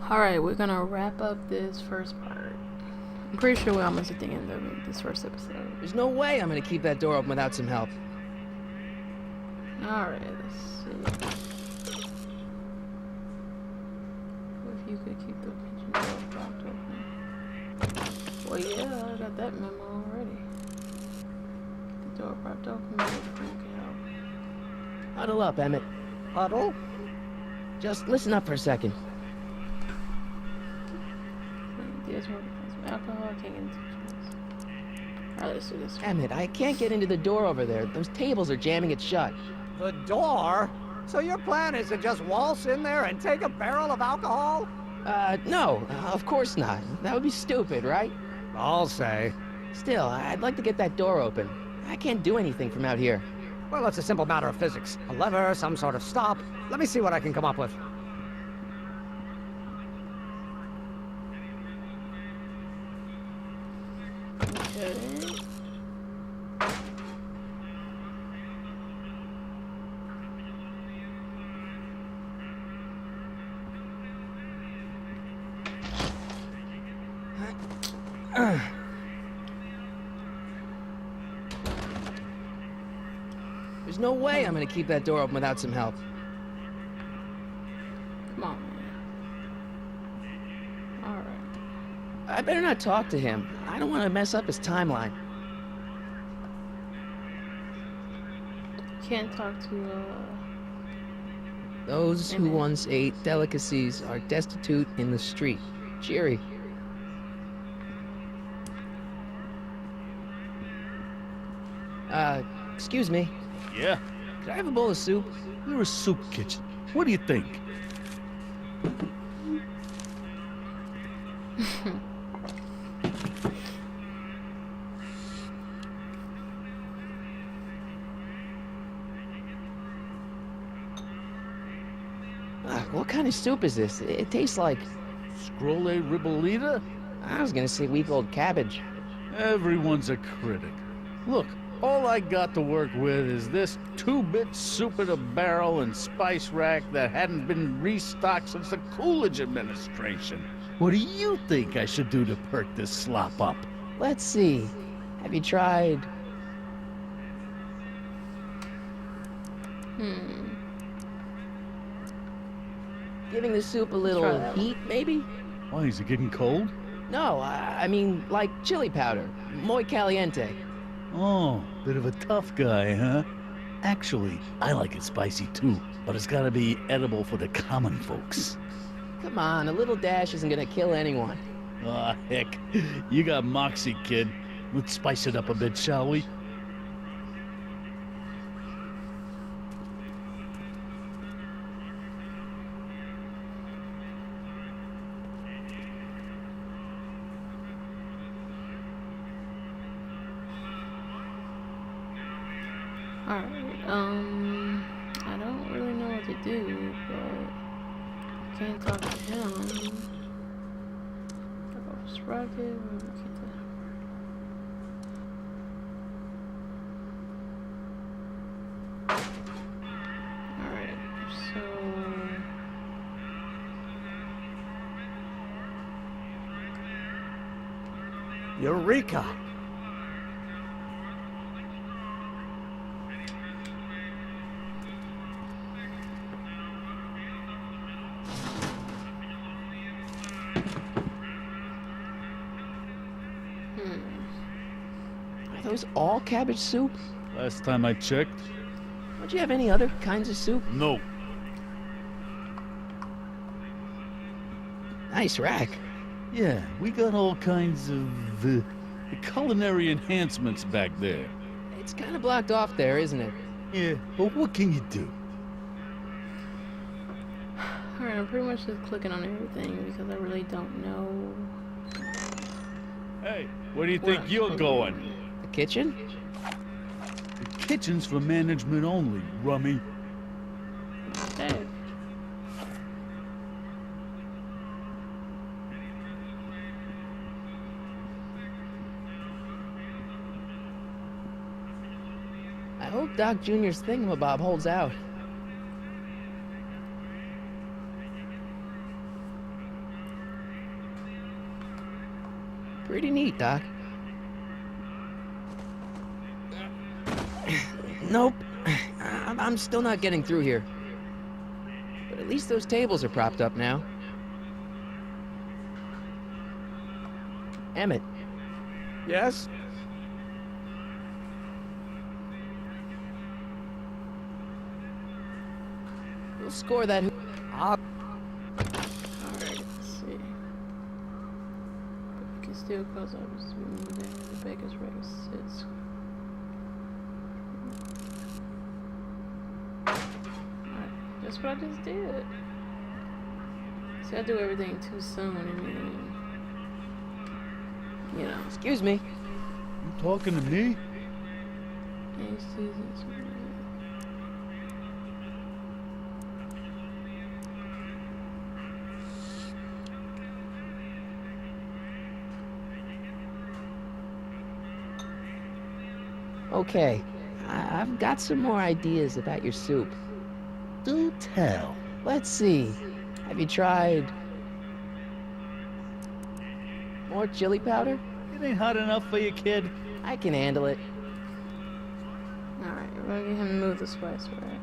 Alright, we're gonna wrap up this first part. I'm pretty sure we're almost at the end of this first episode. There's no way I'm gonna keep that door open without some help. Alright, let's see. What if you could keep the kitchen door propped open? Well, yeah, I got that memo already. Keep the door propped open, maybe Frank can help. Huddle up, Emmett. Huddle? Just listen up for a second. There's more defense. Alcohol, I can't get into this. Alright, let's do this. Emmett, I can't get into the door over there. Those tables are jamming it shut. The door? So your plan is to just waltz in there and take a barrel of alcohol? No, of course not. That would be stupid, right? I'll say. Still, I'd like to get that door open. I can't do anything from out here. Well, it's a simple matter of physics. A lever, some sort of stop. Let me see what I can come up with. Okay. There's no way I'm gonna keep that door open without some help. Come on, man. Alright. I better not talk to him. I don't want to mess up his timeline. Can't talk to, Those who Emmett. once ate delicacies are destitute in the street. Cheery. Excuse me. Yeah, Could I have a bowl of soup? we're a soup kitchen. What do you think? What kind of soup is this? It tastes like... Scrolle ribollita? I was gonna say week-old cabbage. Everyone's a critic. Look, all I got to work with is this 2-bit soup in a barrel and spice rack that hadn't been restocked since the Coolidge administration. What do you think I should do to perk this slop up? Let's see. Have you tried... giving the soup a Try little that one. heat, maybe? Why, is it getting cold? No, I mean, like chili powder. Muy caliente. Oh, bit of a tough guy, huh? Actually, I like it spicy too, but it's gotta be edible for the common folks. Come on, a little dash isn't gonna kill anyone. Ah, heck. You got moxie, kid. Let's spice it up a bit, shall we? Alright, I don't really know what to do, but I can't talk to him. Drop off his rocket, or keep the... Alright, so... Eureka! Are those all cabbage soup? Last time I checked, Don't you have any other kinds of soup? no. Nice rack. Yeah, we got all kinds of culinary enhancements back there. It's kind of blocked off there, isn't it? Yeah, but what can you do? Alright, I'm pretty much just clicking on everything because I really don't know. Hey, where do you Where think I'm you're supposed going? The kitchen? The kitchen's for management only, rummy. Hey. I hope Doc Jr.'s thingamabob holds out. Pretty neat, Doc. Nope. I'm still not getting through here. But at least those tables are propped up now. Emmett, Yes? we'll score that. Ah, Alright, let's see. But we can still cause obviously the Baker's race sits. Alright, that's what I just did. See, I do everything too soon and then, you know. Excuse me. You talking to me? Any seasons. Okay, I've got some more ideas about your soup. Do tell. Let's see. Have you tried more chili powder? It ain't hot enough for you, kid. I can handle it. Alright, we're gonna get him to move the spice rack.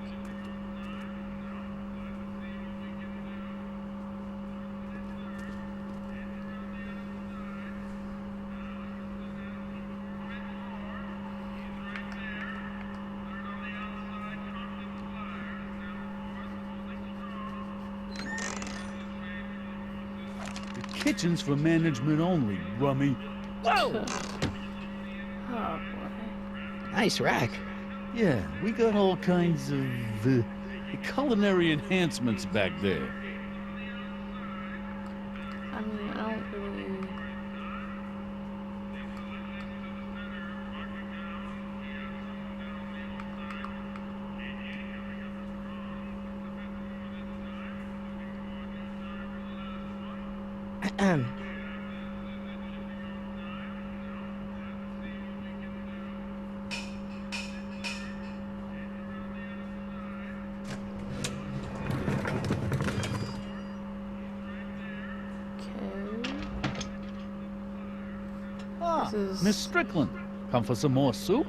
The kitchen's for management only, rummy. Whoa! Oh boy. Nice rack. Yeah, we got all kinds of culinary enhancements back there. I mean, I don't really. Ahem. Okay. Ah, This is- Miss Strickland, come for some more soup?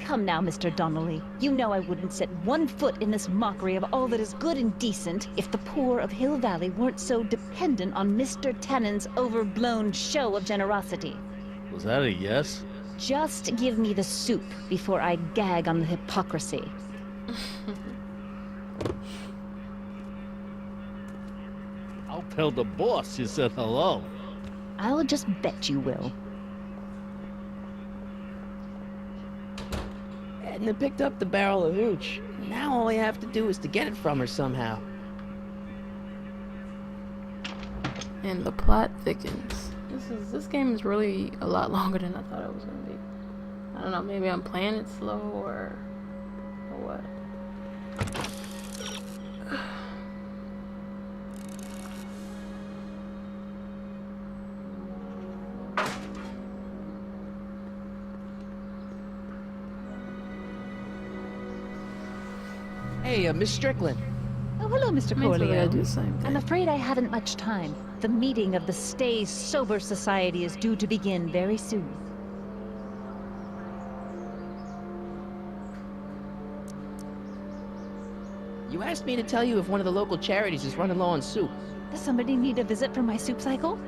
Come now, Mr. Donnelly. You know I wouldn't set one foot in this mockery of all that is good and decent if the poor of Hill Valley weren't so dependent on Mr. Tennant's overblown show of generosity. Was that a yes? Just give me the soup before I gag on the hypocrisy. I'll tell the boss you said hello. I'll just bet you will. Edna picked up the barrel of hooch. Now all I have to do is to get it from her somehow. And the plot thickens. This game is really a lot longer than I thought it was gonna be. I don't know, maybe I'm playing it slow or what. Hey, Miss Strickland. Oh, hello, Mr. I mean, it's really gotta do Corleone. the same thing. I'm afraid I haven't much time. The meeting of the Stay Sober Society is due to begin very soon. You asked me to tell you if one of the local charities is running low on soup. Does somebody need a visit from my soup cycle?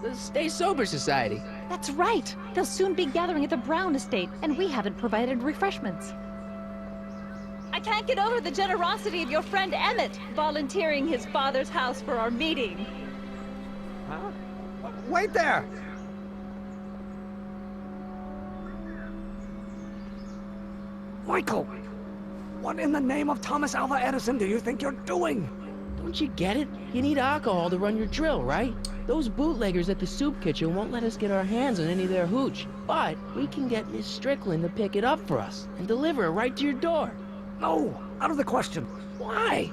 The Stay Sober Society. That's right! They'll soon be gathering at the Brown Estate, and we haven't provided refreshments. I can't get over the generosity of your friend Emmett, volunteering his father's house for our meeting. Huh? Wait there! Michael! What in the name of Thomas Alva Edison do you think you're doing? Don't you get it? You need alcohol to run your drill, right? Those bootleggers at the soup kitchen won't let us get our hands on any of their hooch. But we can get Miss Strickland to pick it up for us and deliver it right to your door. No, out of the question. Why?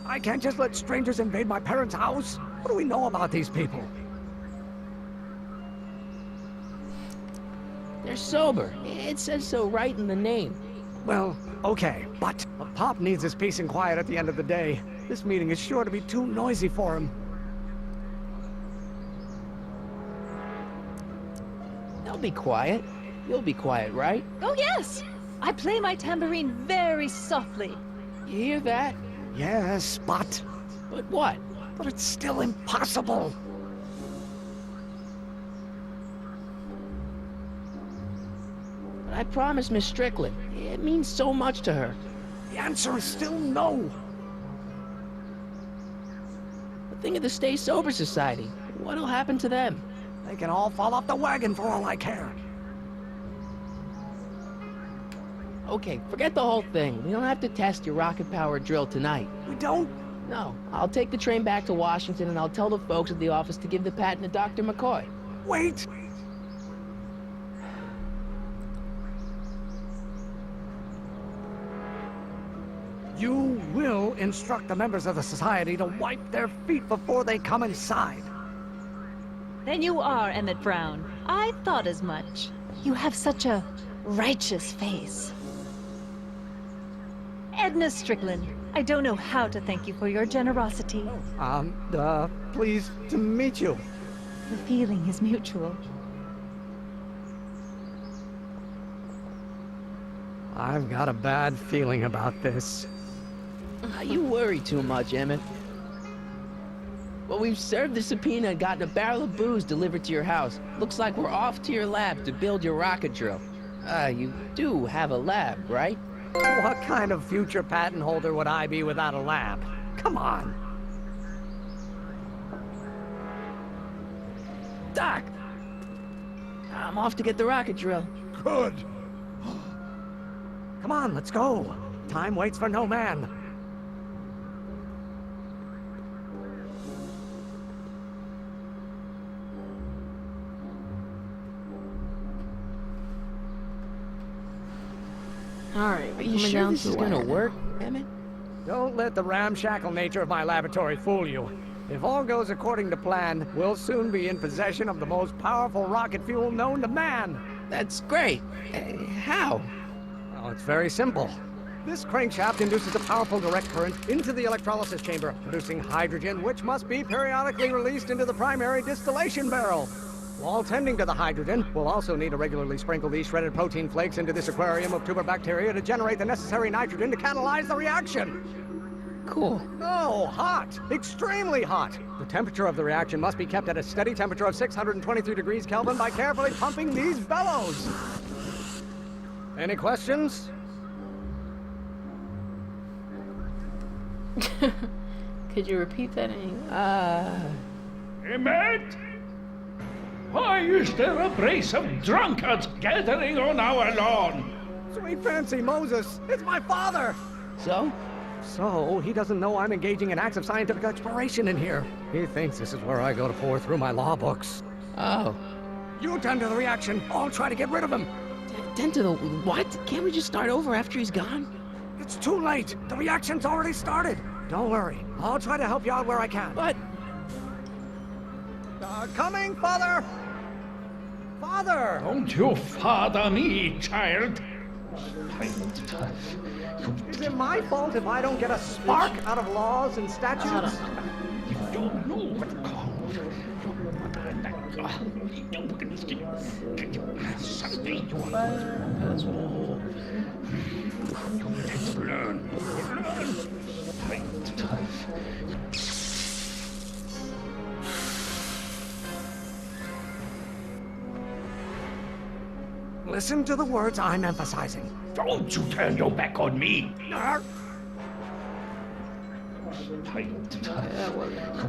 I can't just let strangers invade my parents' house. What do we know about these people? They're sober. It says so right in the name. Well, okay, but Pop needs his peace and quiet at the end of the day. This meeting is sure to be too noisy for him. be quiet. You'll be quiet, right? Oh, yes! I play my tambourine very softly. You hear that? Yes, but But what? it's still impossible. But I promised Miss Strickland. It means so much to her. The answer is still no. Think of the Stay Sober Society. What'll happen to them? They can all fall off the wagon for all I care. Okay, forget the whole thing. We don't have to test your rocket-powered drill tonight. We don't. No, I'll take the train back to Washington and I'll tell the folks at the office to give the patent to Dr. McCoy. Wait. You will instruct the members of the society to wipe their feet before they come inside. Then you are Emmett Brown. I thought as much. You have such a righteous face. Edna Strickland, I don't know how to thank you for your generosity. Pleased to meet you. The feeling is mutual. I've got a bad feeling about this. You worry too much, Emmett. Well, we've served the subpoena and gotten a barrel of booze delivered to your house. Looks like we're off to your lab to build your rocket drill. You do have a lab, right? What kind of future patent holder would I be without a lab? Come on. Doc! I'm off to get the rocket drill. Good. Come on, let's go. Time waits for no man. All right, Are you sure this is gonna work, Emmett? Don't let the ramshackle nature of my laboratory fool you. If all goes according to plan, we'll soon be in possession of the most powerful rocket fuel known to man. That's great. How? Well, it's very simple. This crankshaft induces a powerful direct current into the electrolysis chamber, producing hydrogen, which must be periodically released into the primary distillation barrel. While tending to the hydrogen, we'll also need to regularly sprinkle these shredded protein flakes into this aquarium of tuber bacteria to generate the necessary nitrogen to catalyze the reaction. Cool. No, hot. Extremely hot. The temperature of the reaction must be kept at a steady temperature of 623 degrees Kelvin by carefully pumping these bellows. Any questions? Could you repeat that in English? Emmett? Why is there a brace of drunkards gathering on our lawn? Sweet fancy Moses, it's my father! So? So, he doesn't know I'm engaging in acts of scientific exploration in here. He thinks this is where I go to pour through my law books. Oh. You tend to the reaction, I'll try to get rid of him. Tend to the what? Can't we just start over after he's gone? It's too late. The reaction's already started. Don't worry, I'll try to help you out where I can. But... Coming, Father! Father! Don't you father me, child. Is it my fault if I don't get a spark out of laws and statutes? You don't know what called. Someday you are Let's learn. Listen to the words I'm emphasizing. Don't you turn your back on me.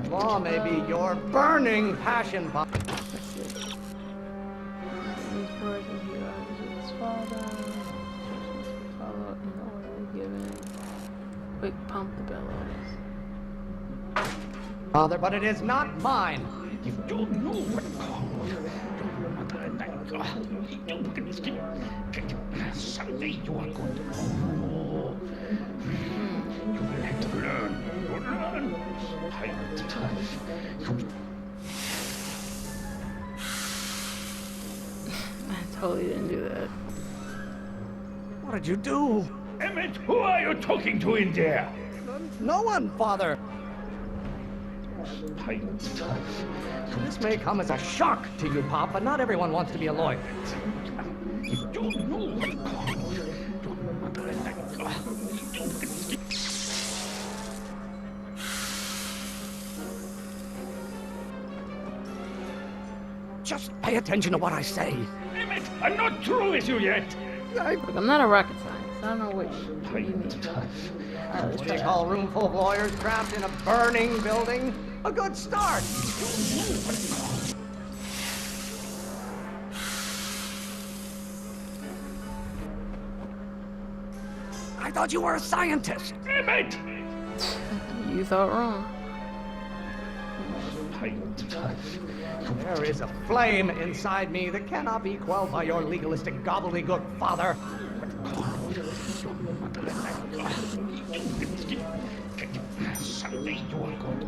Law may be your burning passion, Bob. These words will be honest with his father. Follow in the order given. Quick, pump the bellows. Father, but it is not mine. You don't know what called. Someday you are going to know. You will have to learn. Learn. I totally didn't do that. What did you do? Emmett, who are you talking to in there? No one, Father. This may come as a shock to you, Pop, but not everyone wants to be a lawyer. Just pay attention to what I say. Emmett, I'm not through with you yet. Look, I'm not a rocket scientist. I don't know what you mean. Alright, let's try Big that. hall room full of lawyers trapped in a burning building. A good start. I thought you were a scientist. Emmett! You thought wrong. There is a flame inside me that cannot be quelled by your legalistic gobbledygook, Father. Someday you are going to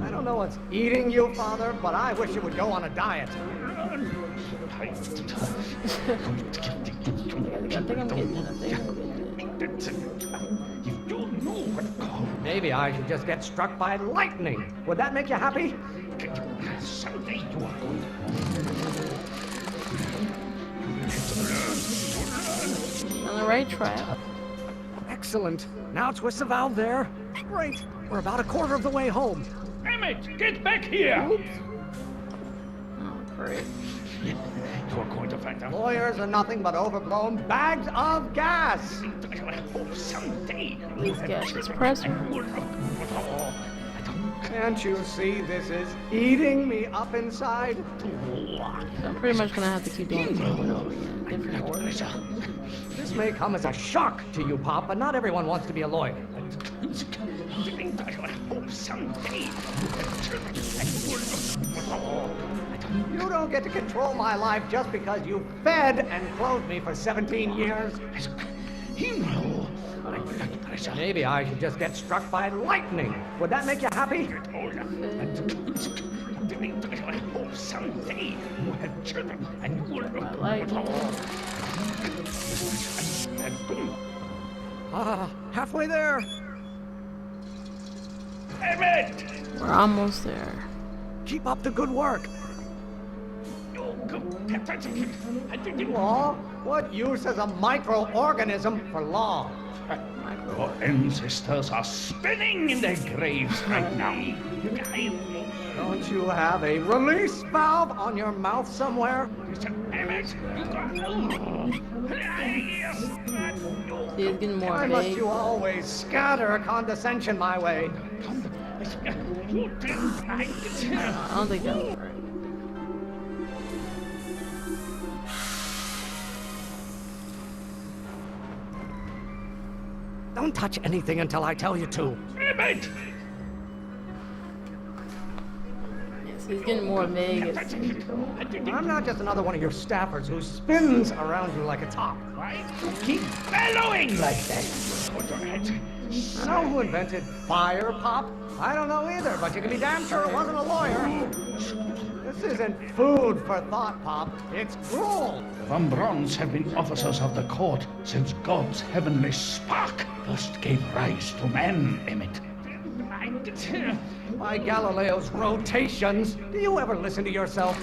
I don't know what's eating you, Father, but I wish you would go on a diet. I think I'm getting it. I think I'm getting it. You don't know what God. Maybe I should just get struck by lightning. Would that make you happy? Someday you are going On the right track. Excellent. Now twist the valve there. Great. We're about a quarter of the way home. Emmett, get back here! Oh, great. You are going to find out. Lawyers are nothing but overblown bags of gas. I hope someday. These gases pressure. Can't you see this is eating me up inside? So I'm pretty much gonna have to keep doing this over and over again. Different order. This may come as a shock to you, Pop, but not everyone wants to be a lawyer. I hope someday. You don't get to control my life just because you fed and clothed me for 17 years. Maybe I should just get struck by lightning. Would that make you happy? I hope someday you have children and you will look Halfway there. Emmett! We're almost there. Keep up the good work. Your Law? What use is a microorganism for law? ancestors are spinning in their graves right now. Don't you have a release valve on your mouth somewhere? Emmett, See, it's getting more Why must vague. you always scatter condescension my way? I don't think that was right. Don't touch anything until I tell you to. Emmett! So he's getting more vague. I'm not just another one of your staffers who spins around you like a top. Why do you keep bellowing like that? Know who invented fire, Pop? I don't know either, but you can be damn sure it wasn't a lawyer. This isn't food for thought, Pop. It's gruel. Van Brons have been officers of the court since God's heavenly spark first gave rise to man, Emmett. By Galileo's rotations, do you ever listen to yourself?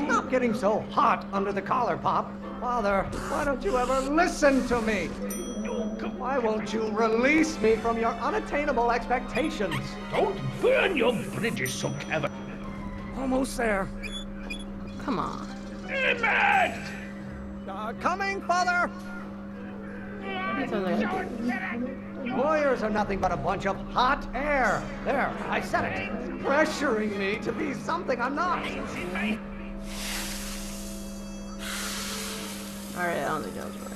Stop getting so hot under the collar, Pop. Father, why don't you ever listen to me? Why won't you release me from your unattainable expectations? Don't burn your bridges so clever. Almost there. Come on. Emmett! Coming, Father! He sounds like a Lawyers are nothing but a bunch of hot air. There, I said it. Pressuring me to be something I'm not. Alright, I don't think that was right.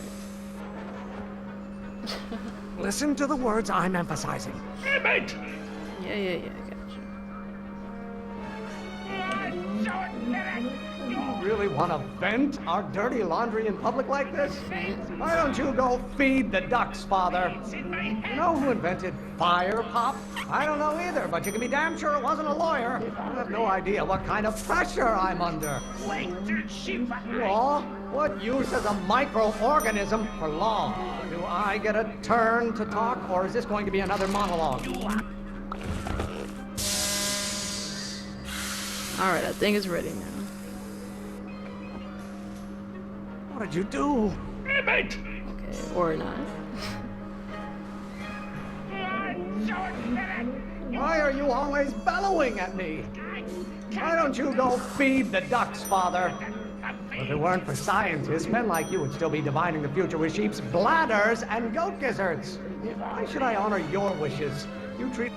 Listen to the words I'm emphasizing. Emmett! Yeah, I got you. You really want to vent our dirty laundry in public like this? Why don't you go feed the ducks, Father? You know who invented fire, Pop? I don't know either, but you can be damn sure it wasn't a lawyer. I have no idea what kind of pressure I'm under. Law? What use is a microorganism for law? Do I get a turn to talk, or is this going to be another monologue? Alright, I think it's ready now. What did you do? Emmett! Okay, or not. Why are you always bellowing at me? Why don't you go feed the ducks, Father? If it weren't for scientists, men like you would still be divining the future with sheep's bladders and goat gizzards. Why should I honor your wishes? You treat...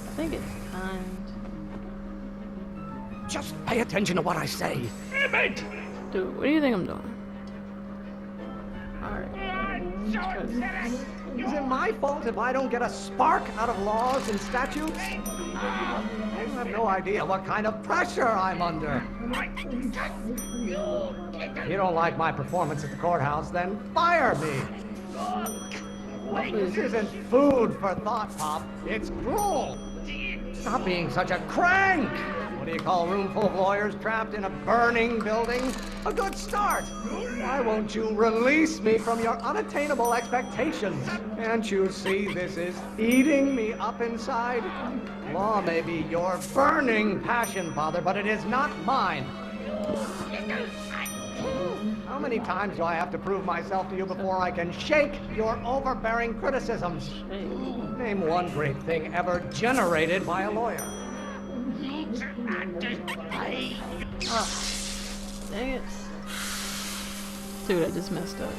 I think it's time. Just pay attention to what I say. Emmett! Dude, what do you think I'm doing? Alright. Is it my fault if I don't get a spark out of laws and statutes? I have no idea what kind of pressure I'm under. If you don't like my performance at the courthouse, then fire me. This isn't food for thought, Pop. It's gruel. Stop being such a crank. What do you call a room full of lawyers trapped in a burning building? A good start. Why won't you release me from your unattainable expectations? Can't you see this is eating me up inside? Law may be your burning passion, Father, but it is not mine. How many times do I have to prove myself to you before I can shake your overbearing criticisms? Name one great thing ever generated by a lawyer. Oh, dang it. Dude, I just messed up.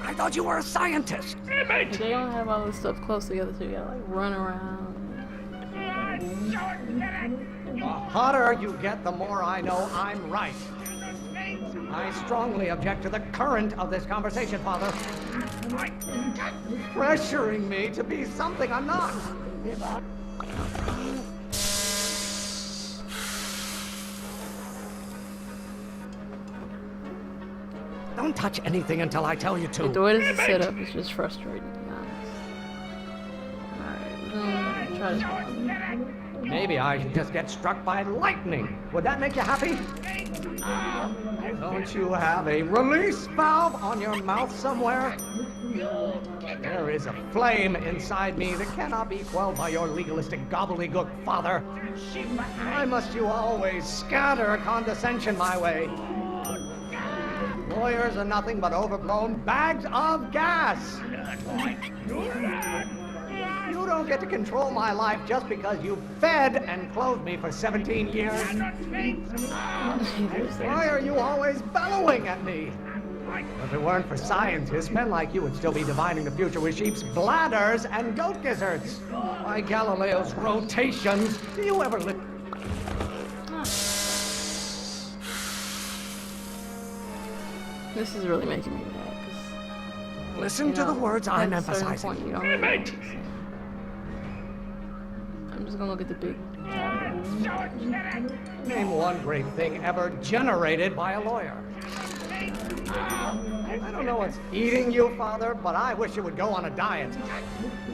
I thought you were a scientist. They don't have all this stuff close together, so you gotta like run around. The hotter you get, the more I know I'm right. I strongly object to the current of this conversation, Father. Pressuring me to be something I'm not. Don't touch anything until I tell you to. The way this is set up is just frustrating, to be honest. Alright, we're gonna try this. Maybe I should just get struck by lightning. Would that make you happy? Don't you have a release valve on your mouth somewhere? There is a flame inside me that cannot be quelled by your legalistic gobbledygook, Father. Why must you always scatter condescension my way? Lawyers are nothing but overblown bags of gas. You don't get to control my life just because you fed and clothed me for 17 years. Why are you always bellowing at me? If it weren't for scientists, men like you would still be divining the future with sheep's bladders and goat gizzards. By Galileo's rotations, do you ever live? This is really making me mad, because... Listen to the words I'm emphasizing. Point, you don't really know what I'm saying. I'm just gonna look at the big... Name one great thing ever generated by a lawyer. I don't know what's eating you, Father, but I wish you would go on a diet.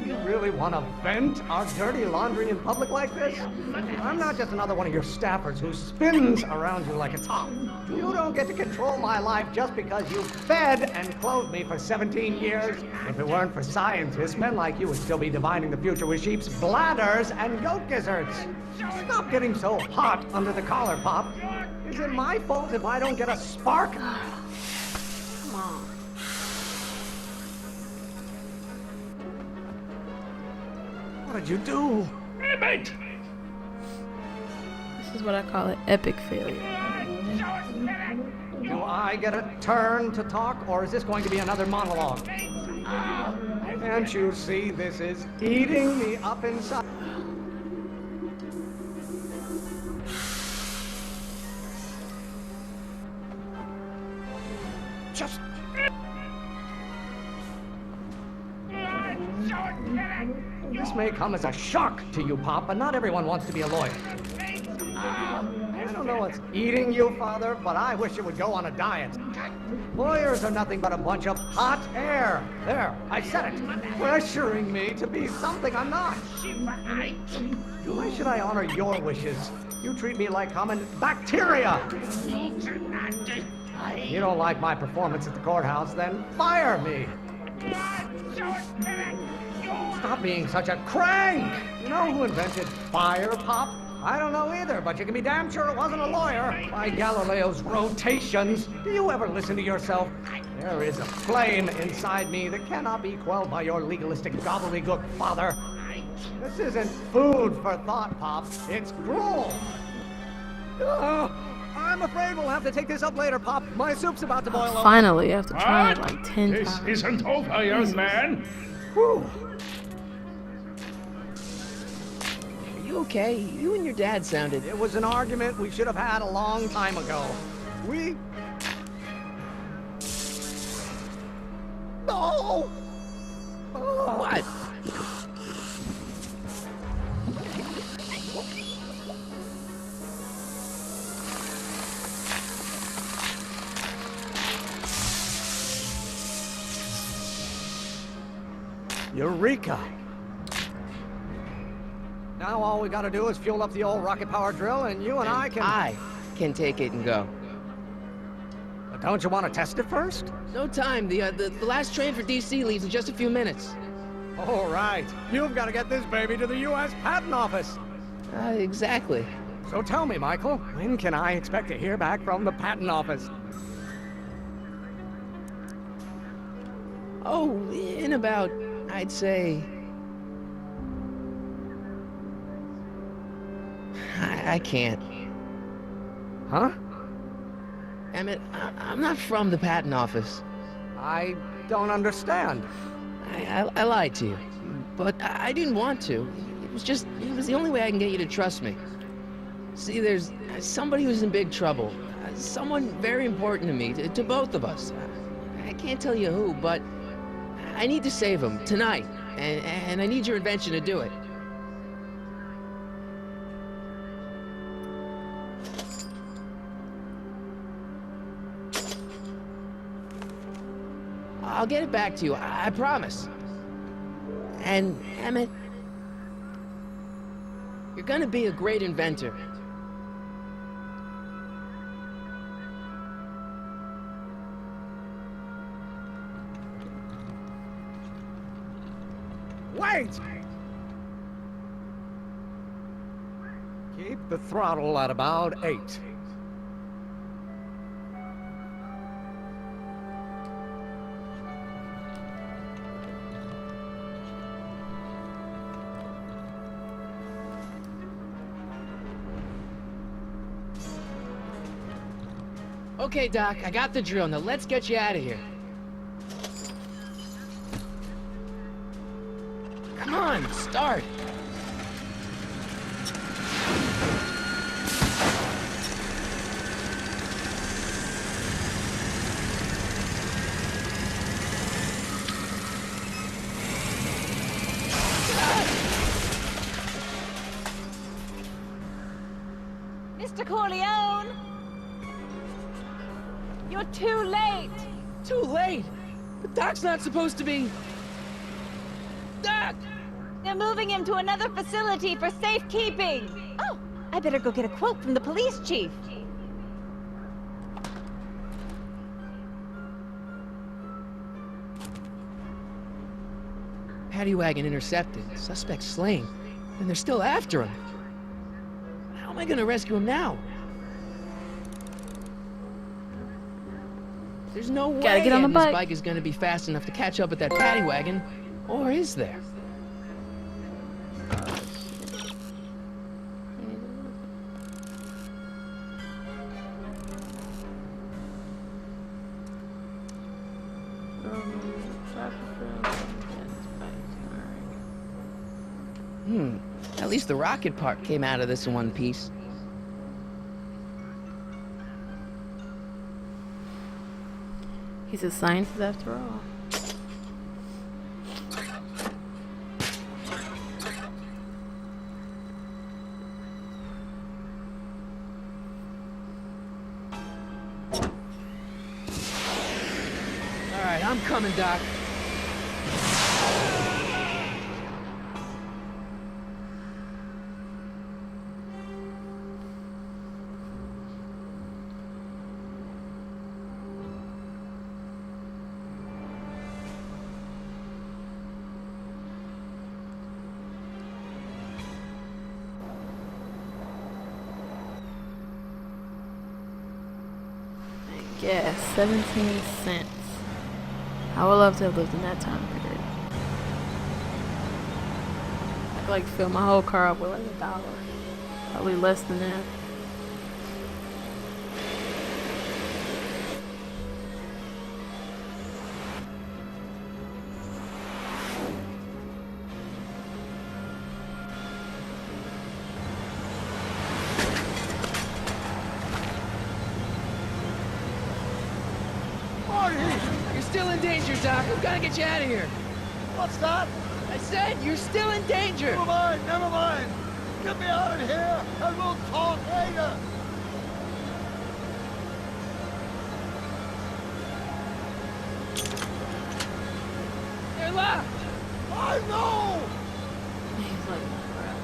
You really want to vent our dirty laundry in public like this? I'm not just another one of your staffers who spins around you like a top. You don't get to control my life just because you fed and clothed me for 17 years. If it weren't for scientists, men like you would still be divining the future with sheep's bladders and goat gizzards. Stop getting so hot under the collar, Pop. Is it my fault if I don't get a spark? Come on. What did you do? Emmett! This is what I call an epic failure. Do I get a turn to talk, or is this going to be another monologue? Can't you see this is eating me up inside? Just... This may come as a shock to you, Pop, but not everyone wants to be a lawyer. I don't know what's eating you, Father, but I wish you would go on a diet. Lawyers are nothing but a bunch of hot air. There, I said it. Pressuring me to be something I'm not. Why should I honor your wishes? You treat me like common bacteria. You don't like my performance at the courthouse, then fire me. Stop being such a crank! You know who invented fire, Pop? I don't know either, but you can be damn sure it wasn't a lawyer. By Galileo's rotations. Do you ever listen to yourself? There is a flame inside me that cannot be quelled by your legalistic gobbledygook, Father. This isn't food for thought, Pop. It's gruel. I'm afraid we'll have to take this up later, Pop. My soup's about to boil over. Finally, after trying it What? like 10 This times. isn't over, young man. Whew. Are you okay? You and your dad sounded... It was an argument we should have had a long time ago. We... No! Oh. What? Eureka! Now all we gotta do is fuel up the old rocket power drill and you and I can... take it and go. But don't you want to test it first? No time. The last train for DC leaves in just a few minutes. All right. You've got to get this baby to the U.S. Patent Office. Exactly. So tell me, Michael, when can I expect to hear back from the Patent Office? Oh, in about, I'd say... I can't. Huh? Emmett, I'm not from the patent office. I don't understand. I lied to you. But I didn't want to. It was the only way I can get you to trust me. See, there's somebody who's in big trouble. Someone very important to me, to both of us. I can't tell you who, but I need to save him tonight. And I need your invention to do it. I'll get it back to you, I promise. And, Emmett, you're gonna be a great inventor. Wait! Keep the throttle at about 8. Okay, Doc, I got the drill. Now let's get you out of here. Come on, start. Mr. Corleone! You're too late! Too late. But Doc's not supposed to be... Doc! They're moving him to another facility for safekeeping! Oh, I better go get a quote from the police chief. Paddy wagon intercepted. Suspect slain. And they're still after him. How am I gonna rescue him now? There's no way Gotta get on the Edna's bike. bike is gonna be fast enough to catch up with that paddy wagon. Or is there? At least the rocket part came out of this in one piece. He's a scientist after all. coming, Doc. Gas, 17 cents. I would love to have lived in that time period. I could like fill my whole car up with like $1. Probably less than that. You're still in danger, Doc. I'm gonna get you out of here. What's that? I said you're still in danger. Never mind, never mind. Get me out of here, and we'll talk later. They're locked. I know! He's like, crap.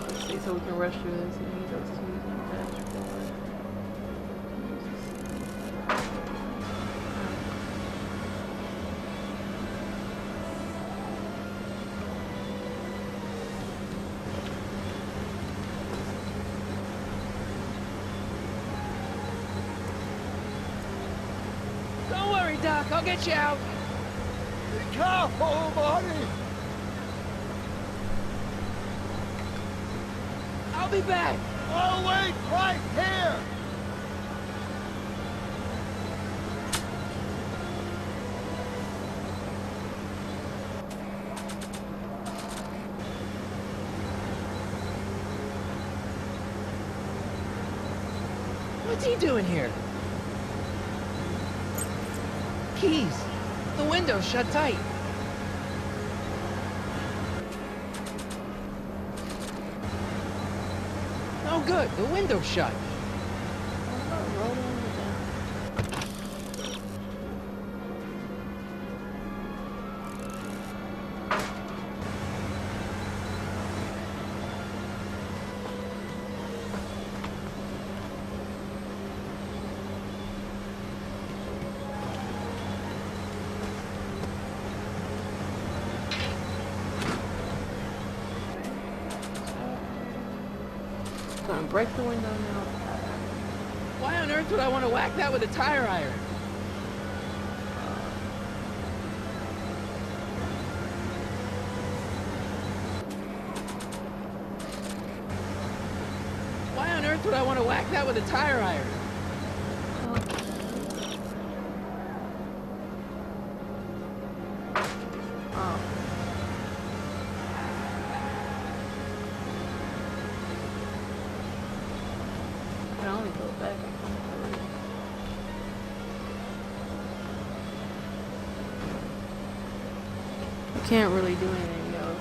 Let's see, so we can rush through this and use those keys on the dashboard. Don't worry, Doc. I'll get you out. Be careful, buddy! I'll be back. I'll wait right here! What's he doing here? Keys. The window's shut tight. No good. The window's shut. Gonna break the window now. Why on earth would I want to whack that with a tire iron? Why on earth would I want to whack that with a tire iron? Oh. I can only go back. You can't really do anything else.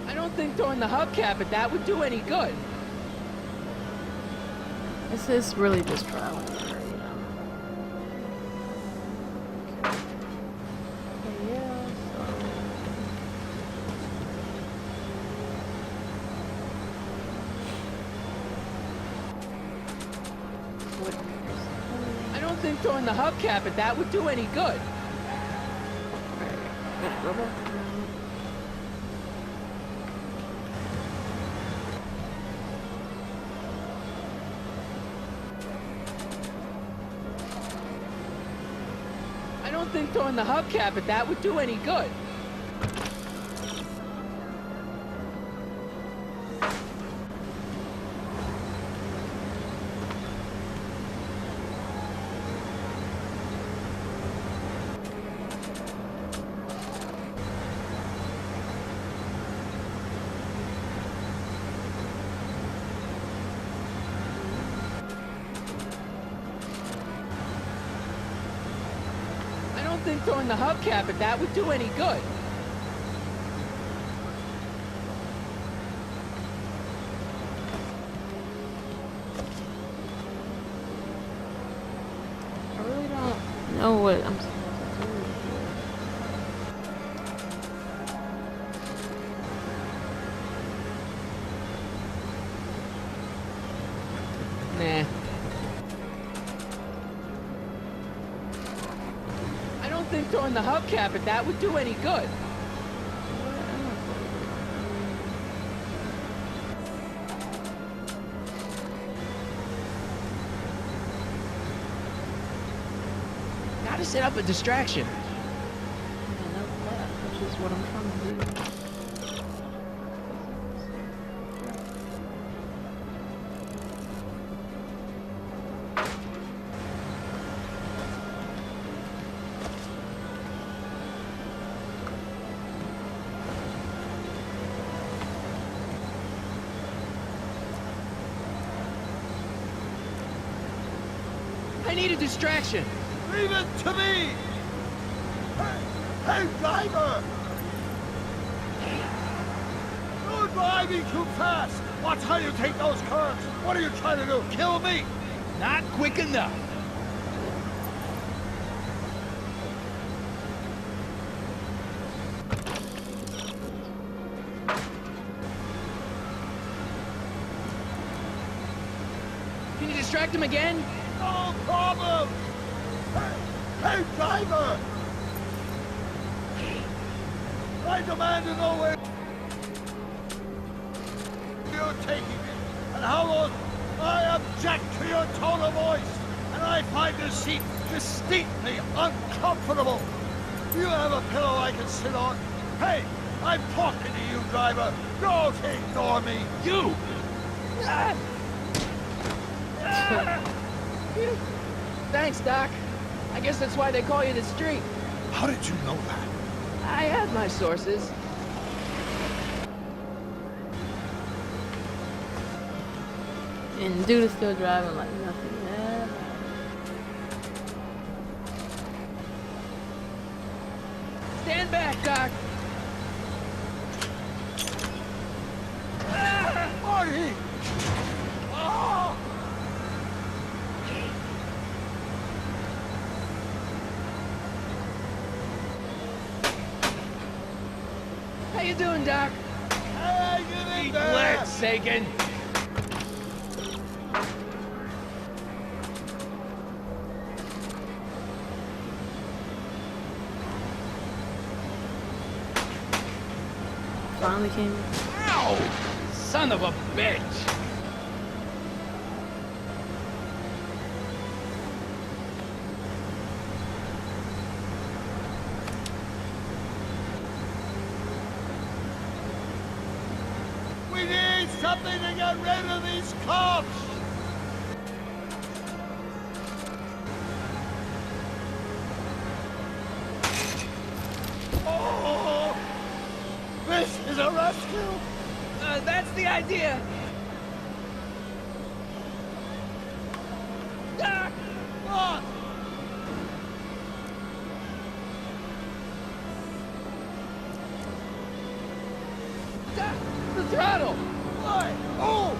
I don't think throwing the hubcap at that would do any good. This is really just trial and error, you know. Okay, yeah, so. What? I don't think throwing the hubcap at that would do any good. Alright, go back. I don't think throwing the hubcap at that would do any good. think throwing the hubcap at that would do any good. I really don't know what I'm supposed to do Nah. I don't think throwing the hubcap at that would do any good. Gotta set up a distraction. I know that, which is what I'm trying to do. I need a distraction. Leave it to me! Hey, driver! You're driving too fast! Watch how you take those curves! What are you trying to do? Kill me? Not quick enough. Can you distract him again? No problem! Hey, driver! I demand to know where you're taking me, and how long. I object to your tone of voice, and I find this seat distinctly uncomfortable. Do you have a pillow I can sit on? Hey, I'm talking to you, driver. Don't ignore me. You! Thanks, Doc. I guess that's why they call you the Street. How did you know that? I have my sources. And dude is still driving like nothing ever. Stand back, Doc. Marty! Oh! How you doing, Doc? Hey, get in there! Let's, Sagan. Finally came in. Ow! Son of a bitch! We need something to get rid of these cops! Oh! This is a rescue! That's the idea. Doc! What? Doc! The throttle! Why? Oh!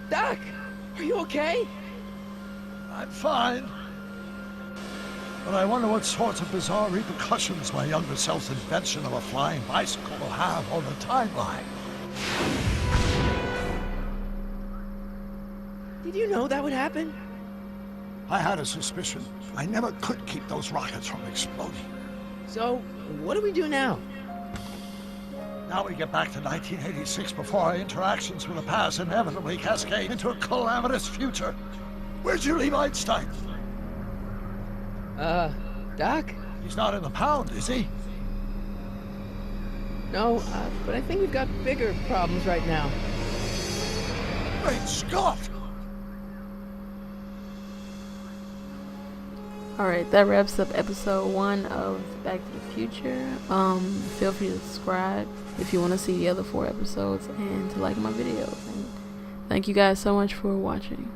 Doc! Are you okay? I'm fine. But I wonder what sorts of bizarre repercussions my younger self's invention of a flying bicycle will have on the timeline. Did you know that would happen? I had a suspicion. I never could keep those rockets from exploding. So, what do we do now? Now we get back to 1986 before our interactions with the past inevitably cascade into a calamitous future. Where'd you leave Einstein? Doc? He's not in the pound, is he? No, but I think we've got bigger problems right now. Great Scott! Alright, that wraps up episode 1 of Back to the Future. Feel free to subscribe if you want to see the other 4 episodes and to like my videos. And thank you guys so much for watching.